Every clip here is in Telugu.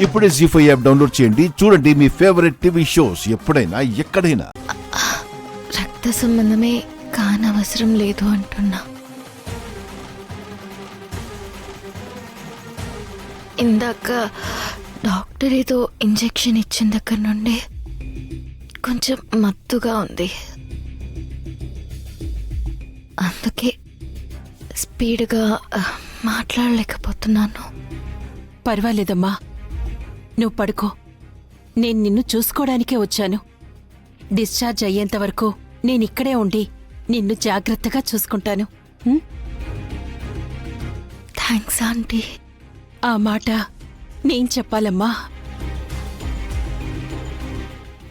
ఇప్పుడే జీ5 యాప్ డౌన్లోడ్ చేయండి. చూడండి మీ ఫేవరెట్ టీవీ షోస్ ఎప్పుడైనా ఎక్కడైనా. రక్త సంబంధమే కానవసరం లేదు అంటున్నా. ఇందాక డాక్టర్ ఏదో ఇంజెక్షన్ ఇచ్చిన దగ్గర నుండి కొంచెం మత్తుగా ఉంది. అందుకే స్పీడ్గా మాట్లాడలేకపోతున్నాను. పర్వాలేదమ్మా, నువ్వు పడుకో. నేను నిన్ను చూసుకోవడానికే వచ్చాను. డిశ్చార్జ్ అయ్యేంత వరకు నేనిక్కడే ఉండి నిన్ను జాగ్రత్తగా చూసుకుంటాను. Thanks aunty. ఆ మాట నేను చెప్పాలమ్మా.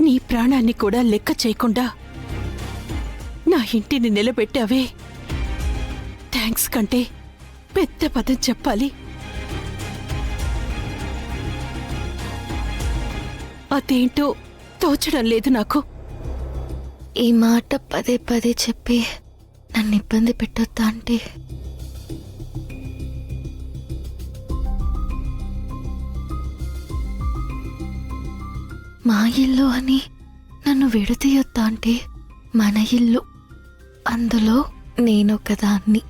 నీ ప్రాణాన్ని కూడా లెక్క చేయకుండా నా ఇంటిని నిలబెట్టావే. థ్యాంక్స్ కంటే పెద్ద పదం చెప్పాలి. అదేంటో తోచడం లేదు నాకు. ఈ మాట పదే పదే చెప్పి నన్ను ఇబ్బంది పెట్టొద్దా ఆంటీ? మా ఇల్లు అని నన్ను విడదీయొద్దా ఆంటీ? మన ఇల్లు, అందులో నేనొకదాన్ని.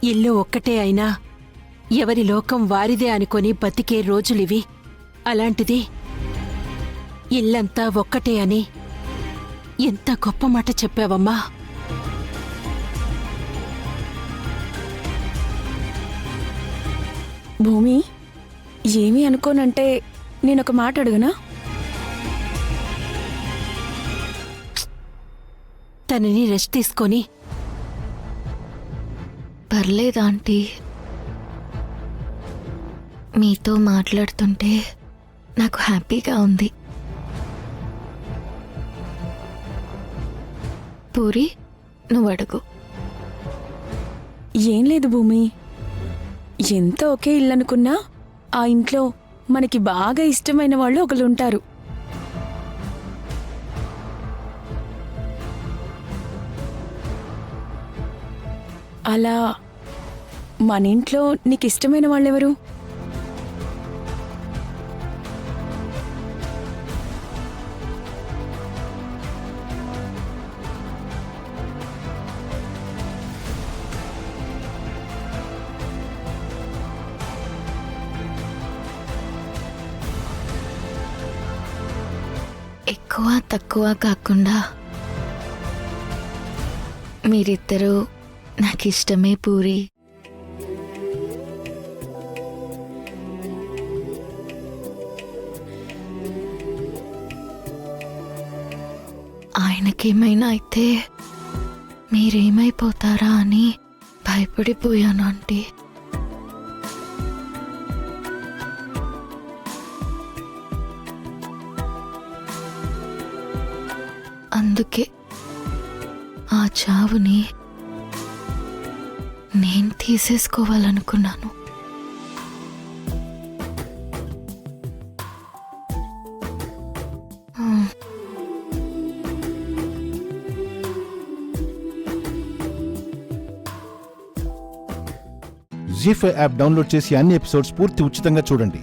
ఇల్లు ఒక్కటే అయినా ఎవరి లోకం వారిదే అనుకొని బతికే రోజులివి. అలాంటిది ఇల్లంతా ఒక్కటే అని ఎంత గొప్ప మాట చెప్పావమ్మా. భూమి, ఏమీ అనుకోనంటే నేనొక మాట అడుగునా? తనని రెస్ట్ తీసుకొని. పర్లేదు ఆంటీ, మీతో మాట్లాడుతుంటే నాకు హ్యాపీగా ఉంది. పూరి, నువ్వు అడుగు. ఏం లేదు భూమి, ఎంత ఒకే ఇల్లు అనుకున్నా ఆ ఇంట్లో మనకి బాగా ఇష్టమైన వాళ్ళు ఒకరుంటారు. అలా మన ఇంట్లో నీకు ఇష్టమైన వాళ్ళెవరు? ఎక్కువ తక్కువ కాకుండా మీరిద్దరూ నాకిష్టమే పూరి. ఆయనకేమైనా అయితే మీరేమైపోతారా అని భయపడిపోయాను ఆంటీ. అందుకే ఆ చావుని నేను తీసేసుకోవాలనుకున్నాను. జీ5 యాప్ డౌన్లోడ్ చేసి అన్ని ఎపిసోడ్స్ పూర్తి ఉచితంగా చూడండి.